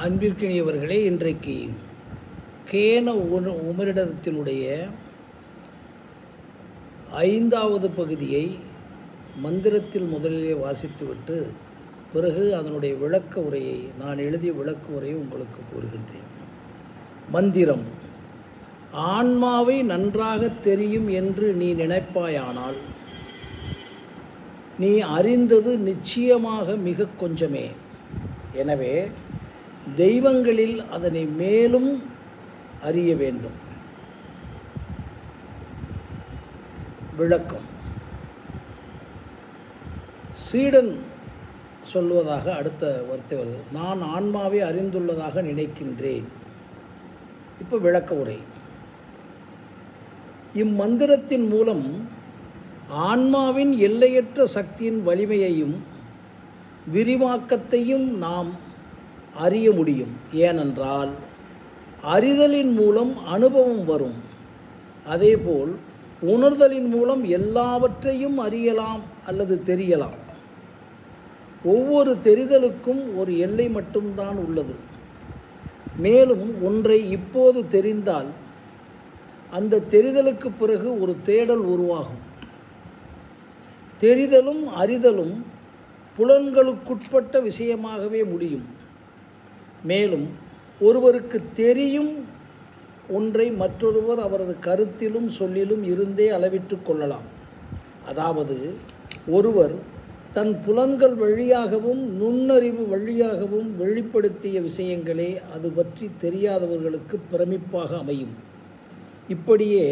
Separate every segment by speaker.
Speaker 1: அன்பிற்கினியவர்களே, இன்றைக்கு கேன உமரிடத்தினுடைய 5வது பகுதியை மந்திரத்தில் முதலிலே வாசித்துவிட்டு பிறகு அதனுடைய விளக்க உரையை நான் எழுதிய விளக்க உரையை உங்களுக்கு கூறுகின்றேன். மந்திரம்: ஆன்மாவை நன்றாக தெரியும் என்று நீ நினைப்பாயானால் நீ அறிந்தது நிச்சயமாக மிக கொஞ்சமே. எனவே தெய்வங்களில் அதனை மேலும் அறிய வேண்டும். விளக்கம்: சீடன் சொல்வதாக அடுத்த வார்த்தை வருது. நான் ஆன்மாவை அறிந்துள்ளதாக நினைக்கின்றேன். இப்போ விளக்க உரை. இம்மந்திரத்தின் மூலம் ஆன்மாவின் எல்லையற்ற சக்தியின் வலிமையையும் விரிவாக்கத்தையும் நாம் அறிய முடியும். ஏனென்றால் அறிதலின் மூலம் அனுபவம் வரும். அதேபோல் உணர்தலின் மூலம் எல்லாவற்றையும் அறியலாம் அல்லது தெரியலாம். ஒவ்வொரு தெரிதலுக்கும் ஒரு எல்லை மட்டும்தான் உள்ளது. மேலும் ஒன்றை இப்போது தெரிந்தால் அந்த தெரிதலுக்கு பிறகு ஒரு தேடல் உருவாகும். தெரிதலும் அறிதலும் புலன்களுக்குட்பட்ட விஷயமாகவே முடியும். மேலும் ஒருவருக்கு தெரியும் ஒன்றை மற்றொருவர் அவரது கருத்திலும் சொல்லிலும் இருந்தே அளவிட்டு கொள்ளலாம். அதாவது ஒருவர் தன் புலன்கள் வழியாகவும் நுண்ணறிவு வழியாகவும் வெளிப்படுத்திய விஷயங்களே அது பற்றி தெரியாதவர்களுக்கு பிரமிப்பாக அமையும். இப்படியே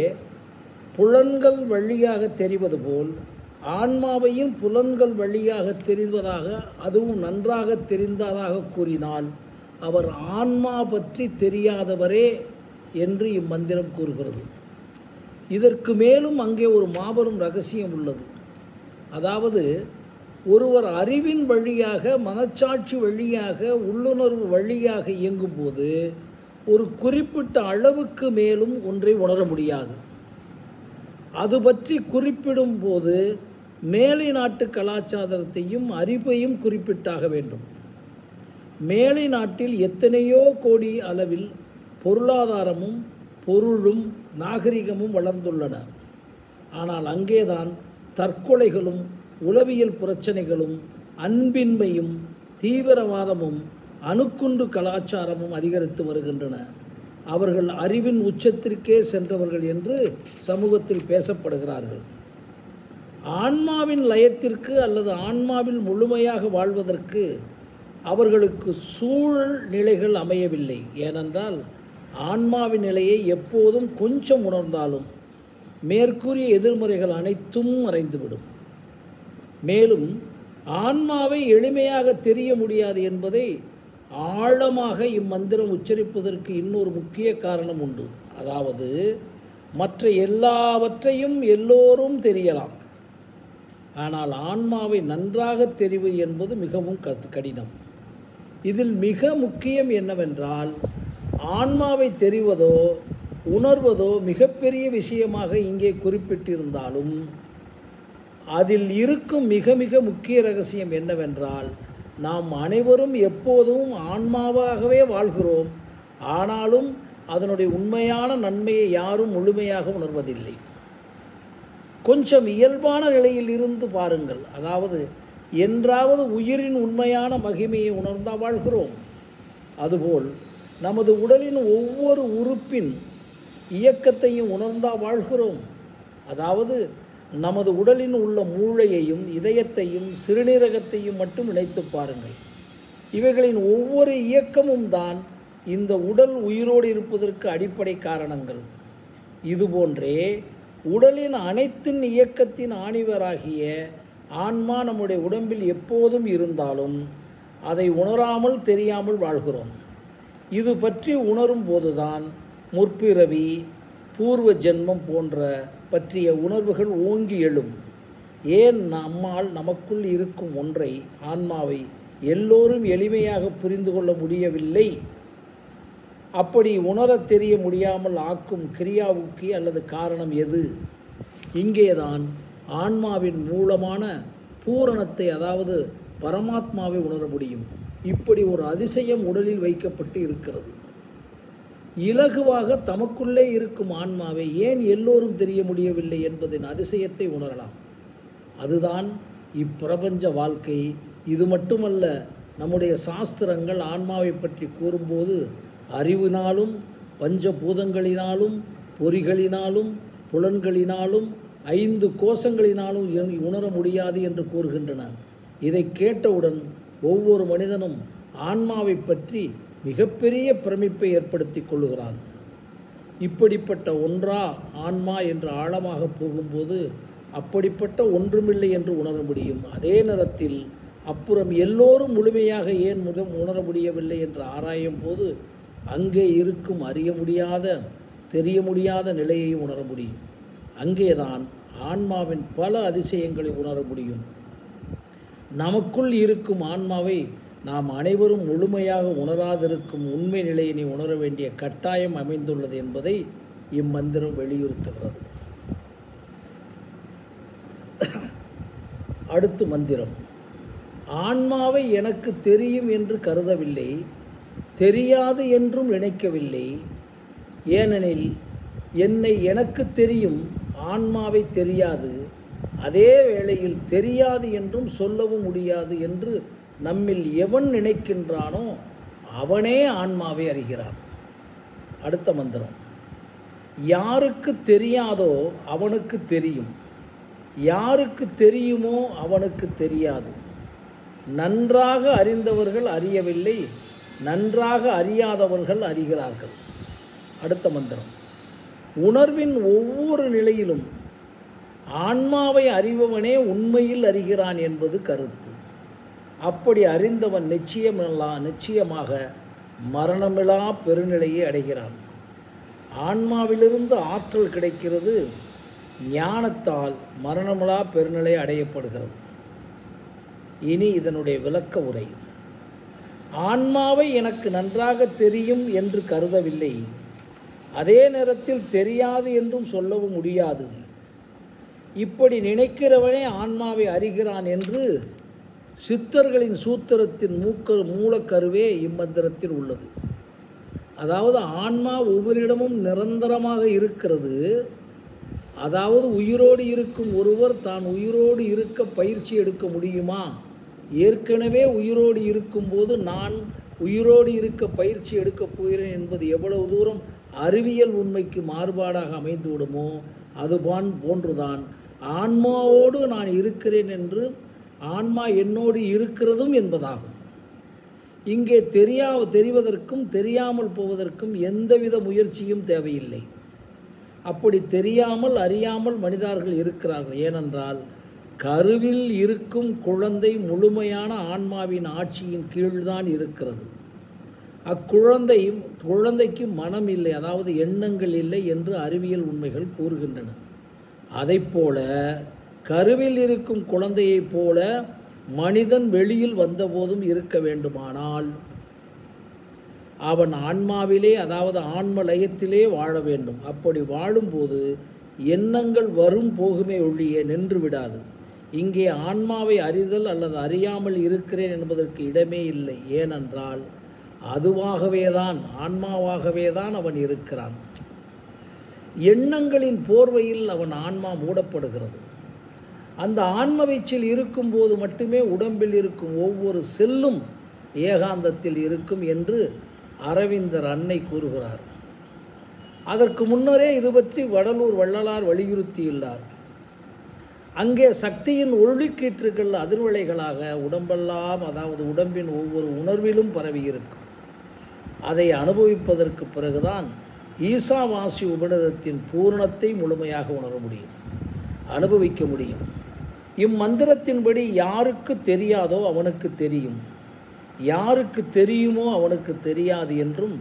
Speaker 1: புலன்கள் வழியாக தெரிவது போல் ஆன்மாவையும் புலன்கள் வழியாக தெரிவதாக, அதுவும் நன்றாக தெரிந்ததாக கூறினால் அவர் ஆன்மா பற்றி தெரியாதவரே என்று இம்மந்திரம் கூறுகிறது. இதற்கு மேலும் அங்கே ஒரு மாபெரும் ரகசியம் உள்ளது. அதாவது ஒருவர் அறிவின் வழியாக, மனச்சாட்சி வழியாக, உள்ளுணர்வு வழியாக இயங்கும்போது ஒரு குறிப்பிட்ட அளவுக்கு மேலும் ஒன்றை உணர முடியாது. அது பற்றி குறிப்பிடும் போது மேலை நாட்டு கலாச்சாரத்தையும் அறிவையும் குறிப்பிட்டாக வேண்டும். மேலை நாட்டில் எத்தனையோ கோடி அளவில் பொருளாதாரமும் பொருளும் நாகரிகமும் வளர்ந்துள்ளன. ஆனால் அங்கேதான் தற்கொலைகளும் உளவியல் பிரச்சனைகளும் அன்பின்மையும் தீவிரவாதமும் அணுக்குண்டு கலாச்சாரமும் அதிகரித்து வருகின்றன. அவர்கள் அறிவின் உச்சத்திற்கே சென்றவர்கள் என்று சமூகத்தில் பேசப்படுகிறார்கள். ஆன்மாவின் லயத்திற்கு அல்லது ஆன்மாவில் முழுமையாக வாழ்வதற்கு அவர்களுக்கு சூழல் நிலைகள் அமையவில்லை. ஏனென்றால் ஆன்மாவின் நிலையை எப்போதும் கொஞ்சம் உணர்ந்தாலும் மேற்கூறிய எதிர்மறைகள் அனைத்தும் மறைந்துவிடும். மேலும் ஆன்மாவை எளிமையாக தெரிய முடியாது என்பதை ஆழமாக இம்மந்திரம் உச்சரிப்பதற்கு இன்னொரு முக்கிய காரணம் உண்டு. அதாவது மற்ற எல்லாவற்றையும் எல்லோரும் தெரியலாம். ஆனால் ஆன்மாவை நன்றாக தெரிவது என்பது மிகவும் கடினம். இதில் மிக முக்கியம் என்னவென்றால் ஆன்மாவை தெரிவதோ உணர்வதோ மிகப்பெரிய விஷயமாக இங்கே குறிப்பிட்டிருந்தாலும் அதில் இருக்கும் மிக மிக முக்கிய ரகசியம் என்னவென்றால் நாம் அனைவரும் எப்போதும் ஆன்மாவாகவே வாழ்கிறோம். ஆனாலும் அதனுடைய உண்மையான நன்மையை யாரும் முழுமையாக உணர்வதில்லை. கொஞ்சம் இயல்பான நிலையில் இருந்து பாருங்கள். அதாவது என்றாவது உயிரின் உண்மையான மகிமையை உணர்ந்தால் வாழ்கிறோம். அதுபோல் நமது உடலின் ஒவ்வொரு உறுப்பின் இயக்கத்தையும் உணர்ந்தால் வாழ்கிறோம். அதாவது நமது உடலின் உள்ள மூளையையும் இதயத்தையும் சிறுநீரகத்தையும் மட்டும் நினைத்து பாருங்கள். இவைகளின் ஒவ்வொரு இயக்கமும் தான் இந்த உடல் உயிரோடு இருப்பதற்கு அடிப்படை காரணங்கள். இதுபோன்றே உடலின் அனைத்தின் இயக்கத்தின் ஆணிவராகிய ஆன்மா நம்முடைய உடம்பில் எப்போதும் இருந்தாலும் அதை உணராமல் தெரியாமல் வாழ்கிறோம். இது பற்றி உணரும் போதுதான் முற்பிறவி, பூர்வ ஜென்மம் போன்ற பற்றிய உணர்வுகள் ஓங்கி எழும். ஏன் நம்மால் நமக்குள் இருக்கும் ஒன்றை, ஆன்மாவை எல்லோரும் எளிமையாக புரிந்து கொள்ள முடியவில்லை? அப்படி உணரத் தெரிய முடியாமல் ஆக்கும் கிரியாவுக்கு அல்லது காரணம் எது? இங்கேதான் ஆன்மாவின் மூலமான பூரணத்தை, அதாவது பரமாத்மாவை உணர முடியும். இப்படி ஒரு அதிசயம் உடலில் வைக்கப்பட்டு இருக்கிறது. இலகுவாக தமக்குள்ளே இருக்கும் ஆன்மாவை ஏன் எல்லோரும் தெரிய முடியவில்லை என்பதின் அதிசயத்தை உணரலாம். அதுதான் இப்பிரபஞ்ச வாழ்க்கை. இது மட்டுமல்ல, நம்முடைய சாஸ்திரங்கள் ஆன்மாவை பற்றி கூறும்போது அறிவினாலும் பஞ்சபூதங்களினாலும் பொறிகளினாலும் புலன்களினாலும் 5 கோஷங்களினாலும் உணர முடியாது என்று கூறுகின்றன. இதை கேட்டவுடன் ஒவ்வொரு மனிதனும் ஆன்மாவை பற்றி மிகப்பெரிய பிரமிப்பை ஏற்படுத்தி கொள்ளுகிறான். இப்படிப்பட்ட ஒன்றா ஆன்மா என்று ஆழமாக போகும்போது அப்படிப்பட்ட ஒன்றுமில்லை என்று உணர முடியும். அதே நேரத்தில் அப்புறம் எல்லோரும் முழுமையாக ஏன் உணர முடியவில்லை என்று ஆராயும் போது அங்கே இருக்கும் அறிய முடியாத தெரிய முடியாத நிலையை உணர முடியும். அங்கேதான் ஆன்மாவின் பல அதிசயங்களை உணர முடியும். நமக்குள் இருக்கும் ஆன்மாவை நாம் அனைவரும் முழுமையாக உணராதிருக்கும் உண்மை நிலையினை உணர வேண்டிய கட்டாயம் அமைந்துள்ளது என்பதை இம்மந்திரம் வலியுறுத்துகிறது. அடுத்து மந்திரம். ஆன்மாவை எனக்கு தெரியும் என்று கருதவில்லை, தெரியாது என்றும் நினைக்கவில்லை. ஏனெனில் என்னை எனக்கு தெரியும், ஆன்மாவை தெரியாது. அதே வேளையில் தெரியாது என்றும் சொல்லவும் முடியாது என்று நம்மில் எவன் நினைக்கின்றானோ அவனே ஆன்மாவை அறிகிறான். அடுத்த மந்திரம். யாருக்கு தெரியாதோ அவனுக்கு தெரியும், யாருக்கு தெரியுமோ அவனுக்கு தெரியாது. நன்றாக அறிந்தவர்கள் அறியவில்லை, நன்றாக அறியாதவர்கள் அறிகிறார்கள். அடுத்த மந்திரம். உணர்வின் ஒவ்வொரு நிலையிலும் ஆன்மாவை அறிபவனே உண்மையில் அறிகிறான் என்பது கருத்து. அப்படி அறிந்தவன் நிச்சயமாக மரணமிலா பெருநிலையை அடைகிறான். ஆன்மாவிலிருந்து ஆற்றல் கிடைக்கிறது, ஞானத்தால் மரணமிலா பெருநிலை அடையப்படுகிறது. இனி இதனுடைய விளக்க உரை. ஆன்மாவை எனக்கு நன்றாக தெரியும் என்று கருதவில்லை, அதே நேரத்தில் தெரியாது என்றும் சொல்லவும் முடியாது. இப்படி நினைக்கிறவனே ஆன்மாவை அறிகிறான் என்று சித்தர்களின் சூத்திரத்தின் மூலக்கருவே இம்மந்திரத்தில் உள்ளது. அதாவது ஆன்மா ஒவ்வொருடமும் நிரந்தரமாக இருக்கிறது. அதாவது உயிரோடு இருக்கும் ஒருவர் தான் உயிரோடு இருக்க பயிற்சி எடுக்க முடியுமா? ஏற்கனவே உயிரோடு இருக்கும்போது நான் உயிரோடு இருக்க பயிற்சி எடுக்கப் போகிறேன் என்பது எவ்வளவு தூரம் அறிவியல் உண்மைக்கு மாறுபாடாக அமைந்துவிடுமோ அதுபான் போன்றுதான் ஆன்மாவோடு நான் இருக்கிறேன் என்று ஆன்மா என்னோடு இருக்கிறதும் என்பதாகும். இங்கே தெரிவதற்கும் தெரியாமல் போவதற்கும் எந்தவித முயற்சியும் தேவையில்லை. அப்படி தெரியாமல் அறியாமல் மனிதர்கள் இருக்கிறார்கள். ஏனென்றால் கருவில் இருக்கும் குழந்தை முழுமையான ஆன்மாவின் ஆட்சியின் கீழ்தான் இருக்கிறது. குழந்தைக்கு மனம் இல்லை, அதாவது எண்ணங்கள் இல்லை என்று அறிவியல் உண்மைகள் கூறுகின்றன. அதைப்போல கருவில் இருக்கும் குழந்தையைப் போல மனிதன் வெளியில் வந்தபோதும் இருக்க வேண்டுமானால் அவன் ஆன்மாவிலே, அதாவது ஆன்ம லயத்திலே வாழ வேண்டும். அப்படி வாழும்போது எண்ணங்கள் வரும் போகுமே ஒழிய நின்று விடாது. இங்கே ஆன்மாவை அறிதல் அல்லது அறியாமல் இருக்கிறேன் என்பதற்கு இடமே இல்லை. ஏனென்றால் ஆன்மாவாகவே தான் அவன் இருக்கிறான். எண்ணங்களின் போர்வையில் அவன் ஆன்மா மூடப்படுகிறது. அந்த ஆன்ம வீச்சில் இருக்கும்போது மட்டுமே உடம்பில் இருக்கும் ஒவ்வொரு செல்லும் ஏகாந்தத்தில் இருக்கும் என்று அரவிந்தர் அன்னை கூறுகிறார். அதற்கு முன்னரே இது பற்றி வடலூர் வள்ளலார் வலியுறுத்தியுள்ளார். அங்கே சக்தியின் ஒளிக்கீற்றுகள் அதிர்வலைகளாக உடம்பெல்லாம், அதாவது உடம்பின் ஒவ்வொரு உணர்விலும் பரவியிருக்கும். அதை அனுபவிப்பதற்கு பிறகுதான் ஈசாவாசி உபநிடதத்தின் பூரணத்தை முழுமையாக உணர முடியும், அனுபவிக்க முடியும். இம்மந்திரத்தின்படி யாருக்கு தெரியாதோ அவனுக்கு தெரியும், யாருக்கு தெரியுமோ அவனுக்கு தெரியாது என்றும்,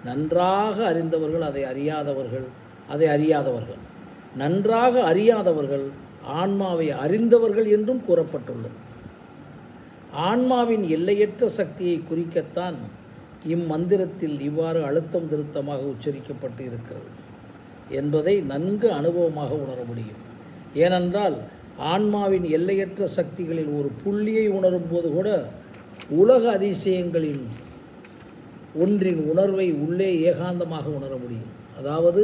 Speaker 1: நன்றாக அறிந்தவர்கள் அதை அறியாதவர்கள், நன்றாக அறியாதவர்கள் ஆன்மாவை அறிந்தவர்கள் என்றும் கூறப்பட்டுள்ளது. ஆன்மாவின் எல்லையற்ற சக்தியை குறிக்கத்தான் இம்மந்திரத்தில் இவ்வாறு அழுத்தம் திருத்தமாக உச்சரிக்கப்பட்டு இருக்கிறது என்பதை நன்கு அனுபவமாக உணர முடியும். ஏனென்றால் ஆன்மாவின் எல்லையற்ற சக்திகளில் ஒரு புள்ளியை உணரும் போது கூட உலக அதிசயங்களின் ஒன்றின் உணர்வை உள்ளே ஏகாந்தமாக உணர முடியும். அதாவது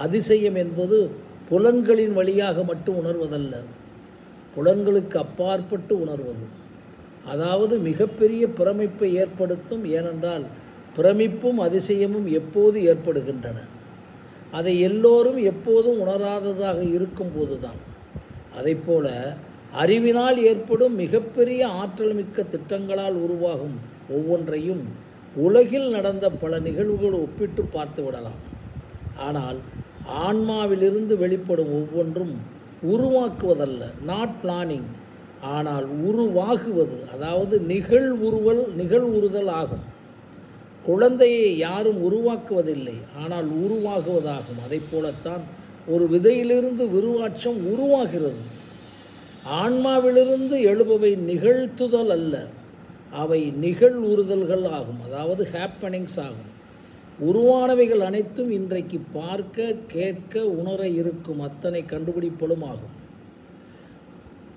Speaker 1: அதிசயம் என்பது புலன்களின் வழியாக மட்டும் உணர்வதல்ல, புலன்களுக்கு அப்பாற்பட்டு உணர்வது. அதாவது மிகப்பெரிய பிரமிப்பை ஏற்படுத்தும். ஏனென்றால் பிரமிப்பும் அதிசயமும் எப்போது ஏற்படுகின்றன? அதை எல்லோரும் எப்போதும் உணராததாக இருக்கும் போதுதான். அதைப்போல அறிவினால் ஏற்படும் மிகப்பெரிய ஆற்றல் மிக்க திட்டங்களால் உருவாகும் ஒவ்வொன்றையும் உலகில் நடந்த பல நிகழ்வுகள் ஒப்பிட்டு பார்த்து விடலாம். ஆனால் ஆன்மாவிலிருந்து வெளிப்படும் ஒவ்வொன்றும் உருவாக்குவதல்ல, நாட் பிளானிங், ஆனால் உருவாகுவது, அதாவது நிகழ்வுறுதல் ஆகும். குழந்தையை யாரும் உருவாக்குவதில்லை, ஆனால் உருவாகுவதாகும். அதை போலத்தான் ஒரு விதையிலிருந்து விருவாட்சம் உருவாகிறது. ஆன்மாவிலிருந்து எழுபவை நிகழ்த்துதல் அல்ல, அவை நிகழ்வுறுதல்கள் ஆகும், அதாவது ஹேப்பனிங்ஸ் ஆகும். உருவானவைகள் அனைத்தும் இன்றைக்கு பார்க்க, கேட்க, உணர இருக்கும் அத்தனை கண்டுபிடிப்புகளும் ஆகும்.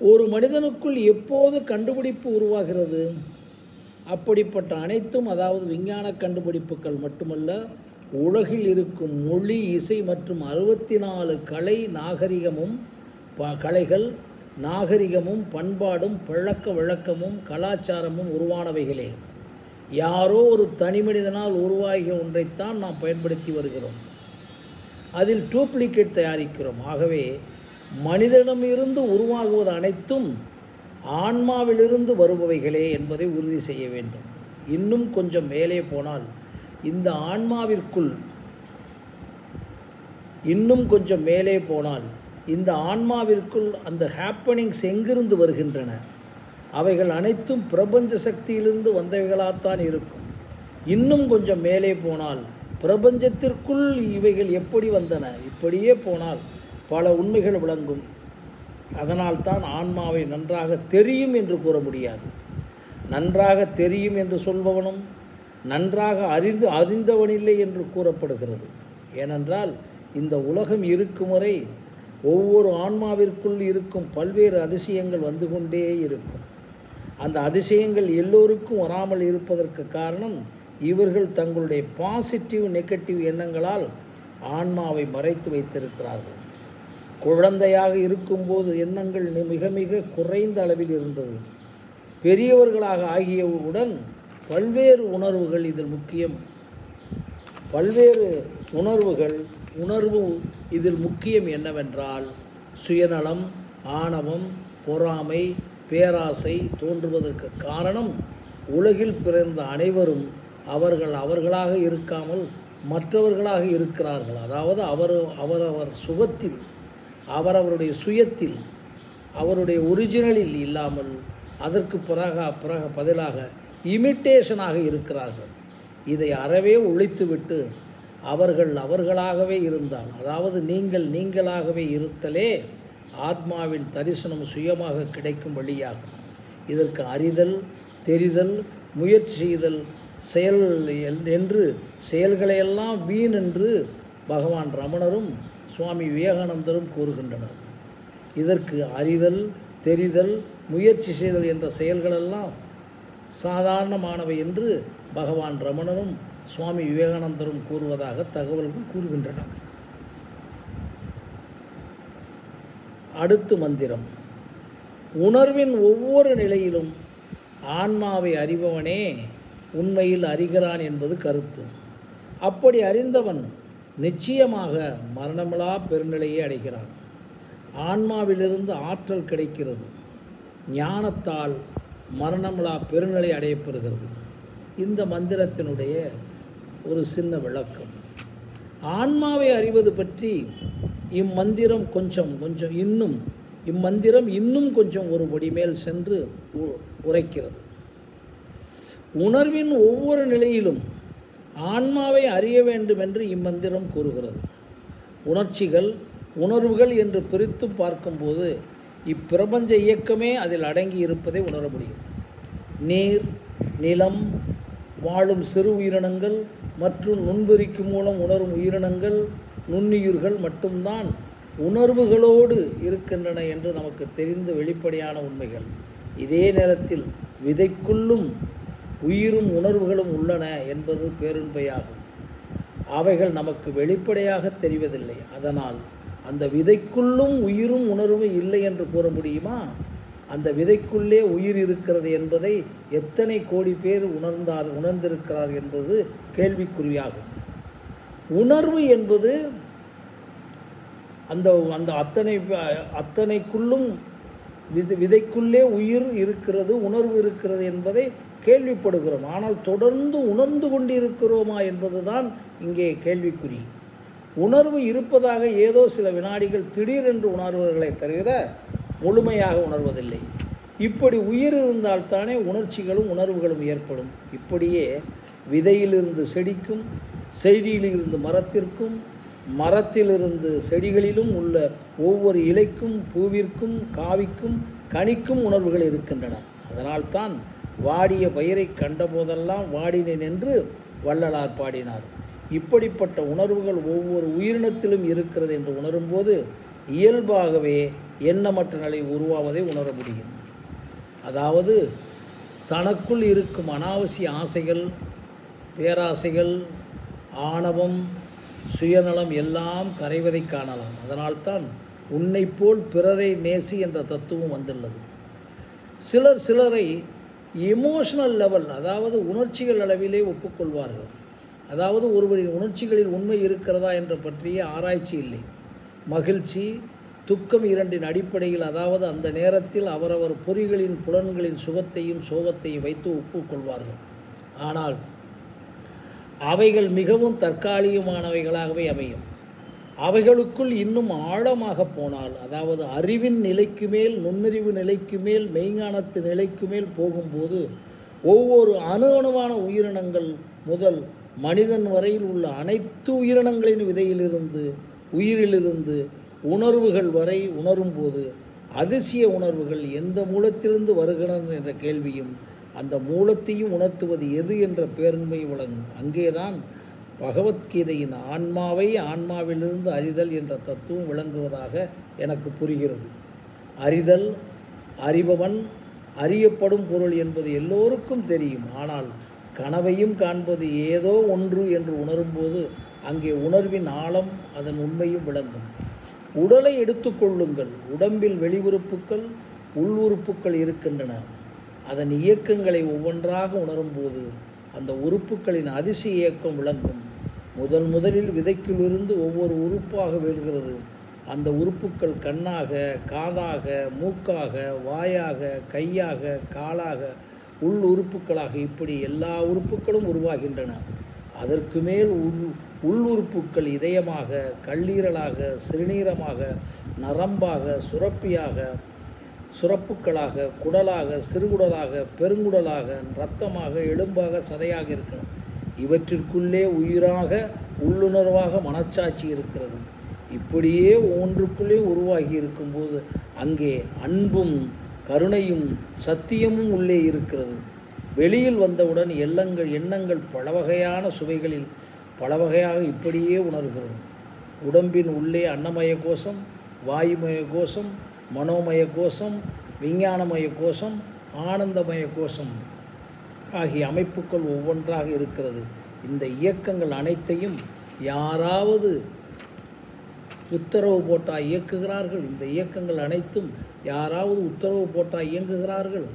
Speaker 1: ஒரு மனிதனுக்குள் எப்போது கண்டுபிடிப்பு உருவாகிறது? அப்படிப்பட்ட அனைத்தும், அதாவது விஞ்ஞான கண்டுபிடிப்புகள் மட்டுமல்ல, உலகில் இருக்கும் மொழி, இசை மற்றும் 64 கலைகள், நாகரிகமும் பண்பாடும் பழக்க வழக்கமும் கலாச்சாரமும் உருவானவைகளே. யாரோ ஒரு தனி மனிதனால் உருவாகிய ஒன்றைத்தான் நாம் பயன்படுத்தி வருகிறோம். அதில் டூப்ளிகேட் தயாரிக்கிறோம். ஆகவே மனிதனிடமிருந்து உருவாகுவது அனைத்தும் ஆன்மாவிலிருந்து வருபவைகளே என்பதை உறுதி செய்ய வேண்டும். இன்னும் கொஞ்சம் மேலே போனால் இந்த ஆன்மாவிற்குள் அந்த ஹேப்பனிங்ஸ் எங்கிருந்து வருகின்றன? அவைகள் அனைத்தும் பிரபஞ்ச சக்தியிலிருந்து வந்தவைகளாகத்தான் இருக்கும். இன்னும் கொஞ்சம் மேலே போனால் பிரபஞ்சத்திற்குள் இவைகள் எப்படி வந்தன? இப்படியே போனால் பல உண்மைகள் விளங்கும். அதனால்தான் ஆன்மாவை நன்றாக தெரியும் என்று கூற முடியாது. நன்றாக தெரியும் என்று சொல்பவனும் நன்றாக அறிந்தவனில்லை என்று கூறப்படுகிறது. ஏனென்றால் இந்த உலகம் இருக்கும் வரை ஒவ்வொரு ஆன்மாவிற்குள் இருக்கும் பல்வேறு அதிசயங்கள் வந்து கொண்டே இருக்கும். அந்த அதிசயங்கள் எல்லோருக்கும் வராமல் இருப்பதற்கு காரணம், இவர்கள் தங்களுடைய பாசிட்டிவ் நெகட்டிவ் எண்ணங்களால் ஆன்மாவை மறைத்து வைத்திருக்கிறார்கள். குழந்தையாக இருக்கும்போது எண்ணங்கள் மிக மிக குறைந்த அளவில் இருந்தது. பெரியவர்களாக ஆகியவுடன் பல்வேறு உணர்வுகள் இதில் முக்கியம். உணர்வு இதில் முக்கியம் என்னவென்றால், சுயநலம், ஆணவம், பொறாமை, பேராசை தோன்றுவதற்கு காரணம், உலகில் பிறந்த அனைவரும் அவர்களாக இருக்காமல் மற்றவர்களாக இருக்கிறார்கள். அதாவது அவரவர் சுகத்தில், அவரவருடைய சுயத்தில், அவருடைய ஒரிஜினலில் இல்லாமல் அதற்கு பதிலாக இமிட்டேஷனாக இருக்கிறார்கள். இதை அறவே ஒழித்துவிட்டு அவர்களாகவே இருந்தால், அதாவது நீங்களாகவே இருத்தலே ஆத்மாவின் தரிசனம் சுயமாக கிடைக்கும் வழியாகும். இதற்கு அறிதல், தெரிதல், முயற்சி செய்தல், செயல் என்று செயல்களையெல்லாம் வீண் என்று பகவான் ரமணரும் சுவாமி விவேகானந்தரும் கூறுகின்றனர். இதற்கு அறிதல், தெரிதல், முயற்சி செய்தல் என்ற செயல்களெல்லாம் சாதாரணமானவை என்று பகவான் ரமணரும் சுவாமி விவேகானந்தரும் கூறுவதாக தகவல்கள் கூறுகின்றன. அடுத்த மந்திரம். உணர்வின் ஒவ்வொரு நிலையிலும் ஆன்மாவை அறிபவனே உண்மையில் அறிகிறான் என்பது கருத்து. அப்படி அறிந்தவன் நிச்சயமாக மரணமிலா பெருநிலையை அடைகிறான். ஆன்மாவிலிருந்து ஆற்றல் கிடைக்கிறது. ஞானத்தால் மரணமிலா பெருநிலை அடையப்பெறுகிறது. இந்த மந்திரத்தினுடைய ஒரு சின்ன விளக்கம். ஆன்மாவை அறிவது பற்றி இம்மந்திரம் இன்னும் கொஞ்சம் ஒரு படி மேல் சென்று உரைக்கிறது. உணர்வின் ஒவ்வொரு நிலையிலும் ஆன்மாவை அறிய வேண்டும் என்று இம்மந்திரம் கூறுகிறது. உணர்வுகள் என்று பிரித்து பார்க்கும்போது இப்பிரபஞ்ச இயக்கமே அதில் அடங்கி இருப்பதை உணர முடியும். நீர், நிலம், வாழும் சிறு உயிரினங்கள் மற்றும் நுண்பெருக்கி மூலம் உணரும் உயிரினங்கள், நுண்ணுயிர்கள் மட்டும்தான் உணர்வுகளோடு இருக்கின்றன என்று நமக்கு தெரிந்த வெளிப்படையான உண்மைகள். இதே நேரத்தில் விதைக்குள்ளும் உயிரும் உணர்வுகளும் உள்ளன என்பது பேருண்மையாகும். அவைகள் நமக்கு வெளிப்படையாக தெரிவதில்லை. அதனால் அந்த விதைக்குள்ளும் உயிரும் உணர்வும் இல்லை என்று கூற முடியுமா? அந்த விதைக்குள்ளே உயிர் இருக்கிறது என்பதை எத்தனை கோடி பேர் உணர்ந்திருக்கிறார் என்பது கேள்விக்குறியாகும். உணர்வு என்பது அந்த அந்த அத்தனைக்குள்ளும் விதைக்குள்ளே உயிர் இருக்கிறது, உணர்வு இருக்கிறது என்பதை கேள்விப்படுகிறோம். ஆனால் தொடர்ந்து உணர்ந்து கொண்டிருக்கிறோமா என்பதுதான் இங்கே கேள்விக்குறி. உணர்வு இருப்பதாக ஏதோ சில வினாடிகள் திடீரென்று உணர்வுகளை தருகிற முழுமையாக உணர்வதில்லை. இப்படி உயிர் இருந்தால்தானே உணர்ச்சிகளும் உணர்வுகளும் ஏற்படும். இப்படியே விதையிலிருந்து செடிக்கும், செடியிலிருந்து மரத்திற்கும், மரத்திலிருந்து செடிகளிலும் உள்ள ஒவ்வொரு இலைக்கும், பூவிற்கும், காவிக்கும், கனிக்கும் உணர்வுகள் இருக்கின்றன. அதனால்தான் வாடிய பயிரை கண்டபோதெல்லாம் வாடினேன் என்று வள்ளலார் பாடினார். இப்படிப்பட்ட உணர்வுகள் ஒவ்வொரு உயிரினத்திலும் இருக்கிறது என்று உணரும்போது இயல்பாகவே எண்ணமற்ற நிலை உருவாவதை உணர முடியும். அதாவது தனக்குள் இருக்கும் அனாவசிய ஆசைகள், பேராசைகள், ஆணவம், சுயநலம் எல்லாம் கரைவதை காணலாம். அதனால்தான் உன்னை போல் பிறரை நேசி என்ற தத்துவம் வந்துள்ளது. சிலரை எமோஷனல் லெவல், அதாவது உணர்ச்சிகள் அளவிலே ஒப்புக்கொள்வார்கள். அதாவது ஒருவரின் உணர்ச்சிகளில் உண்மை இருக்கிறதா என்ற பற்றிய ஆராய்ச்சி இல்லை. மகிழ்ச்சி, துக்கம் இரண்டின் அடிப்படையில், அதாவது அந்த நேரத்தில் அவரவர் பொறிகளின் புலன்களின் சுகத்தையும் சோகத்தையும் வைத்து ஒப்புக்கொள்வார்கள். ஆனால் அவைகள் மிகவும் தற்காலிகமானவைகளாகவே அமையும். அவைகளுக்குள் இன்னும் ஆழமாக போனால், அதாவது அறிவின் நிலைக்கு மேல், நுண்ணறிவு நிலைக்கு மேல், மெய்ஞானத்து நிலைக்கு மேல் போகும்போது ஒவ்வொரு அணுவணுவான உயிரினங்கள் முதல் மனிதன் வரையில் உள்ள அனைத்து உயிரினங்களின் உயிரிலிருந்து உணர்வுகள் வரை உணரும்போது அதிசய உணர்வுகள் எந்த மூலத்திலிருந்து வருகின்றன என்ற கேள்வியும், அந்த மூலத்தையும் உணர்த்துவது எது என்ற பேருண்மை விளங்கும். அங்கேதான் பகவத்கீதையின் ஆன்மாவை ஆன்மாவிலிருந்து அறிதல் என்ற தத்துவம் விளங்குவதாக எனக்கு புரிகிறது. அறிதல், அறிபவன், அறியப்படும் பொருள் என்பது எல்லோருக்கும் தெரியும். ஆனால் கனவையும் காண்பது ஏதோ ஒன்று என்று உணரும்போது அங்கே உணர்வின் ஆழம், அதன் உண்மையும் விளங்கும். உடலை எடுத்துக்கொள்ளுங்கள். உடம்பில் வெளியுறுப்புக்கள், உள்ளுறுப்புக்கள் இருக்கின்றன. அதன் இயக்கங்களை ஒவ்வொன்றாக உணரும்போது அந்த உறுப்புகளின் அதிசய இயக்கம் விளங்கும். முதலில் விதைக்குள்ளிருந்து ஒவ்வொரு உறுப்பாக வருகிறது. அந்த உறுப்புக்கள் கண்ணாக, காதாக, மூக்காக, வாயாக, கையாக, காலாக, உள் உறுப்புக்களாக, இப்படி எல்லா உறுப்புகளும் உருவாகின்றன. அதற்கு மேல் உள் உறுப்புக்கள் இதயமாக, கல்லீரலாக, சிறுநீரமாக, நரம்பாக, சுரப்புக்களாக, குடலாக, சிறுகுடலாக, பெருங்குடலாக, இரத்தமாக, எலும்பாக, சதையாக இருக்கிறது. இவற்றிற்குள்ளே உயிராக, உள்ளுணர்வாக மனச்சாட்சி இருக்கிறது. இப்படியே ஒவ்வொன்றுக்குள்ளே உருவாகி இருக்கும்போது அங்கே அன்பும் கருணையும் சத்தியமும் உள்ளே இருக்கிறது. வெளியில் வந்தவுடன் எண்ணங்கள் பலவகையான சுவைகளில் பலவகையாக இப்படியே உணர்கிறது. உடம்பின் உள்ளே அன்னமய கோஷம், வாயுமய கோஷம், மனோமய கோஷம், விஞ்ஞானமய கோஷம், ஆனந்தமய கோஷம் ஆகிய அமைப்புகள் ஒவ்வொன்றாக இருக்கிறது. இந்த இயக்கங்கள் அனைத்தையும் யாராவது உத்தரவு போட்டால் இயக்குகிறார்கள். இந்த இயக்கங்கள் அனைத்தும் யாராவது உத்தரவு போட்டால் இயங்குகிறார்கள்.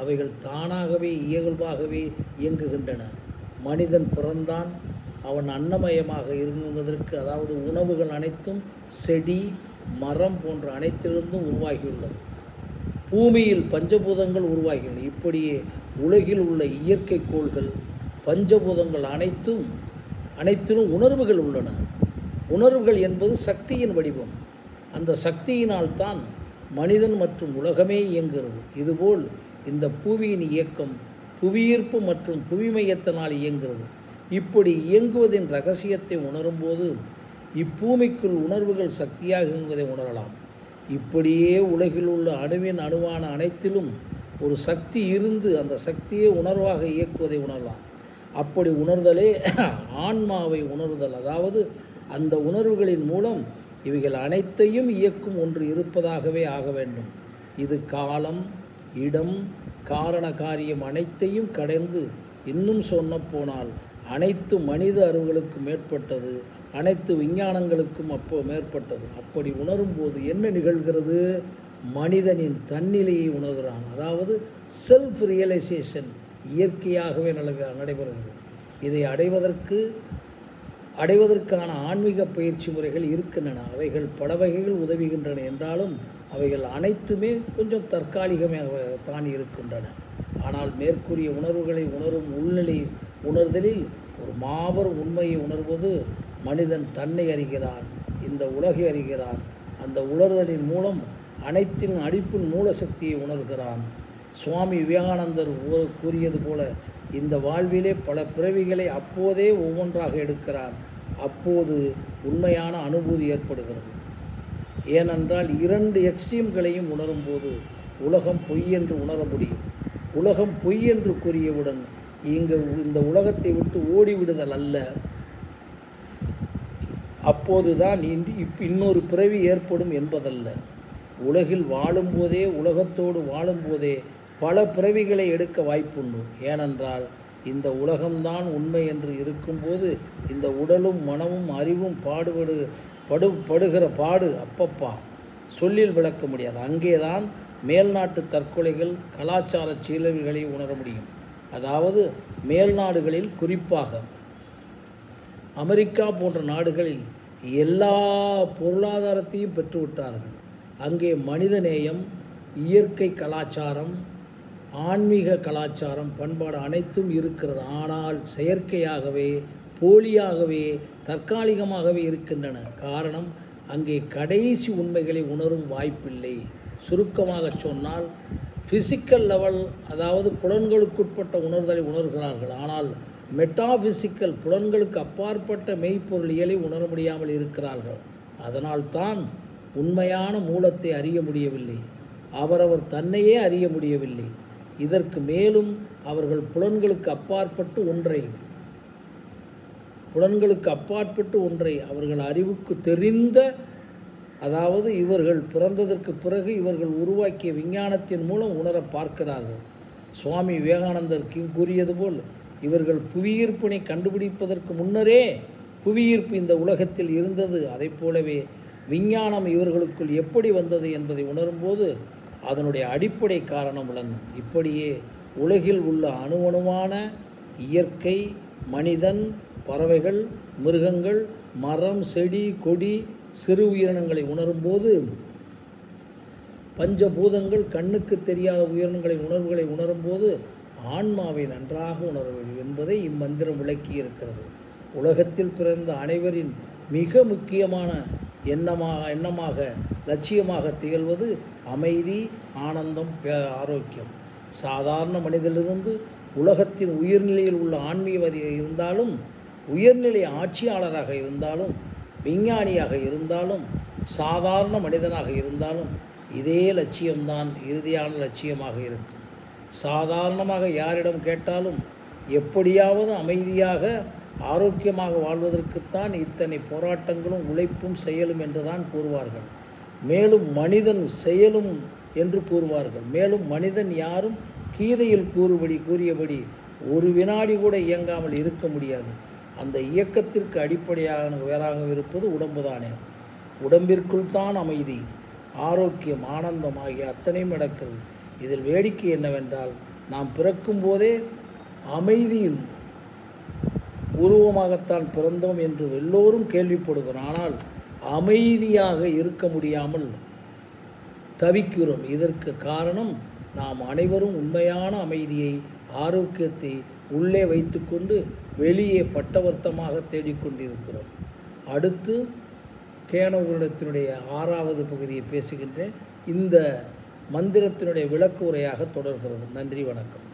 Speaker 1: அவைகள் தானாகவே இயல்பாகவே இயங்குகின்றன. மனிதன் பிறந்தான், அவன் அன்னமயமாக இருந்ததற்கு, அதாவது உணவுகள் அனைத்தும் செடி, மரம் போன்ற அனைத்திலிருந்தும் உருவாகியுள்ளது. பூமியில் பஞ்சபூதங்கள் உருவாகியுள்ளன. இப்படியே உலகில் உள்ள இயற்கை கோள்கள், பஞ்சபூதங்கள் அனைத்திலும் உணர்வுகள் உள்ளன. உணர்வுகள் என்பது சக்தியின் வடிவம். அந்த சக்தியினால் தான் மனிதன் மற்றும் உலகமே இயங்குகிறது. இதுபோல் இந்த புவியின் இயக்கம் புவியீர்ப்பு மற்றும் புவிமையத்தினால் இயங்குகிறது. இப்படி இயங்குவதின் இரகசியத்தை உணரும்போது இப்பூமிக்குள் உணர்வுகள் சக்தியாக இயங்குவதை உணரலாம். இப்படியே உலகில் உள்ள அணுவான அனைத்திலும் ஒரு சக்தி இருந்து அந்த சக்தியை உணர்வாக இயக்குவதை உணரலாம். அப்படி உணர்தலே ஆன்மாவை உணர்தல். அதாவது அந்த உணர்வுகளின் மூலம் இவைகள் அனைத்தையும் இயக்கும் ஒன்று இருப்பதாகவே ஆக வேண்டும். இது காலம், இடம், காரண காரியம் அனைத்தையும் கடந்து இன்னும் சொன்னப்போனால் அனைத்து மனித அறிவுகளுக்கு மேற்பட்டது, அனைத்து விஞ்ஞானங்களுக்கும் மேற்பட்டது. அப்படி உணரும்போது என்ன நிகழ்கிறது? மனிதனின் தன்னிலையை உணர்கிறான். அதாவது செல்ஃப் ரியலைசேஷன் இயற்கையாகவே நடைபெறுகிறது. இதை அடைவதற்கான ஆன்மீக பயிற்சி முறைகள் இருக்கின்றன. அவைகள் பல வகைகள் உதவுகின்றன என்றாலும் அவைகள் அனைத்துமே கொஞ்சம் தற்காலிகமாக தான் இருக்கின்றன. ஆனால் மேற்கூறிய உணர்வுகளை உணரும் உள்நிலை உணர்தலில் ஒரு மாபெரும் உண்மையை உணர்வது மனிதன் தன்னை அறிகிறான், இந்த உலகை அறிகிறான். அந்த உணர்தலின் மூலம் அனைத்தின் அடிப்பின் மூல சக்தியை உணர்கிறான். சுவாமி விவேகானந்தர் கூறியது போல இந்த வாழ்விலே பல பிறவிகளை அப்போதே ஒவ்வொன்றாக எடுக்கிறான். அப்போது உண்மையான அனுபூதி ஏற்படுகிறது. ஏனென்றால் 2 எக்ஸ்ட்ரீம்களையும் உணரும்போது உலகம் பொய் என்று உணர முடியும். உலகம் பொய் என்று கூறியவுடன் இந்த உலகத்தை விட்டு ஓடிவிடுதல் அல்ல, அப்போதுதான் இன்னொரு பிறவி ஏற்படும் என்பதல்ல. உலகில் வாழும்போதே, உலகத்தோடு வாழும்போதே பல பிறவிகளை எடுக்க வாய்ப்புண்டு. ஏனென்றால் இந்த உலகம்தான் உண்மை என்று இருக்கும்போது இந்த உடலும் மனமும் அறிவும் படுகிற பாடு அப்பப்பா சொல்லில் விளக்க முடியாது. அங்கேதான் மேல்நாட்டு தற்கொலைகள், கலாச்சார சீரழிவுகளை உணர முடியும். அதாவது மேல்நாடுகளில், குறிப்பாக அமெரிக்கா போன்ற நாடுகளில் எல்லா பொருளாதாரத்தையும் பெற்றுவிட்டார்கள். அங்கே மனிதநேயம், இயற்கை கலாச்சாரம், ஆன்மீக கலாச்சாரம், பண்பாடு அனைத்தும் இருக்கிறது. ஆனால் செயற்கையாகவே, போலியாகவே, தற்காலிகமாகவே இருக்கின்றன. காரணம், அங்கே கடைசி உண்மைகளை உணரும் வாய்ப்பில்லை. சுருக்கமாக சொன்னால் ஃபிசிக்கல் லெவல், அதாவது புலன்களுக்குட்பட்ட உணர்தலை உணர்கிறார்கள். ஆனால் மெட்டாஃபிசிக்கல், புலன்களுக்கு அப்பாற்பட்ட மெய்ப்பொருளியலை உணர முடியாமல் இருக்கிறார்கள். அதனால்தான் உண்மையான மூலத்தை அறிய முடியவில்லை, அவரவர் தன்னையே அறிய முடியவில்லை. இதற்கு மேலும் அவர்கள் புலன்களுக்கு அப்பாற்பட்டு ஒன்றை அவர்கள் அறிவுக்கு தெரிந்த, அதாவது இவர்கள் பிறந்ததற்கு பிறகு இவர்கள் உருவாக்கிய விஞ்ஞானத்தின் மூலம் உணர பார்க்கிறார்கள். சுவாமி விவேகானந்தர் கூறியது போல் இவர்கள் புவியீர்ப்பினை கண்டுபிடிப்பதற்கு முன்னரே புவியீர்ப்பு இந்த உலகத்தில் இருந்தது. அதை போலவே விஞ்ஞானம் இவர்களுக்குள் எப்படி வந்தது என்பதை உணரும்போது அதனுடைய அடிப்படை காரணம் விளங்கும். இப்படியே உலகில் உள்ள அணுவணுவான இயற்கை, மனிதன், பறவைகள், மிருகங்கள், மரம், செடி, கொடி, சிறு உயிரினங்களை உணரும்போது பஞ்சபூதங்கள், கண்ணுக்கு தெரியாத உணர்வுகளை உணரும்போது ஆன்மாவை நன்றாக உணர வேண்டும் என்பதை இம்மந்திரம் விளக்கி இருக்கிறது. உலகத்தில் பிறந்த அனைவரின் மிக முக்கியமான எண்ணமாக லட்சியமாக திகழ்வது அமைதி, ஆனந்தம், ஆரோக்கியம். சாதாரண மனிதனிலிருந்து உலகத்தின் உயர்நிலையில் உள்ள ஆன்மீகவாதியாக இருந்தாலும், உயர்நிலை ஆட்சியாளராக இருந்தாலும், விஞ்ஞானியாக இருந்தாலும், சாதாரண மனிதனாக இருந்தாலும் இதே லட்சியம்தான் இறுதியான லட்சியமாக இருக்கும். சாதாரணமாக யாரிடம் கேட்டாலும் எப்படியாவது அமைதியாக ஆரோக்கியமாக வாழ்வதற்குத்தான் இத்தனை போராட்டங்களும் உழைப்பும் செயலும் என்றுதான் கூறுவார்கள். மேலும் மனிதன் செயலும் என்று கூறுவார்கள். மேலும் மனிதன் யாரும் கீதையில் கூறியபடி ஒரு வினாடி கூட இயங்காமல் இருக்க முடியாது. அந்த இயக்கத்திற்கு அடிப்படையாக வேறாக இருப்பது உடம்பு தானே. உடம்பிற்குள் தான் அமைதி, ஆரோக்கியம், ஆனந்தம் ஆகிய அத்தனையும் நடக்கிறது. இதில் வேடிக்கை என்னவென்றால், நாம் பிறக்கும் போதே அமைதியின் உருவமாகத்தான் பிறந்தோம் என்று எல்லோரும் கேள்விப்படுகிறோம். ஆனால் அமைதியாக இருக்க முடியாமல் தவிக்கிறோம். இதற்கு காரணம், நாம் அனைவரும் உண்மையான அமைதியை, ஆரோக்கியத்தை உள்ளே வைத்துக்கொண்டு வெளியே பட்டவர்த்தமாக தேடிக்கொண்டிருக்கிறோம். அடுத்து கேனவரிடத்தினுடைய 6வது பகுதியை பேசுகின்றேன். இந்த மந்திரத்தினுடைய விளக்க உரையாக தொடர்கிறது. நன்றி, வணக்கம்.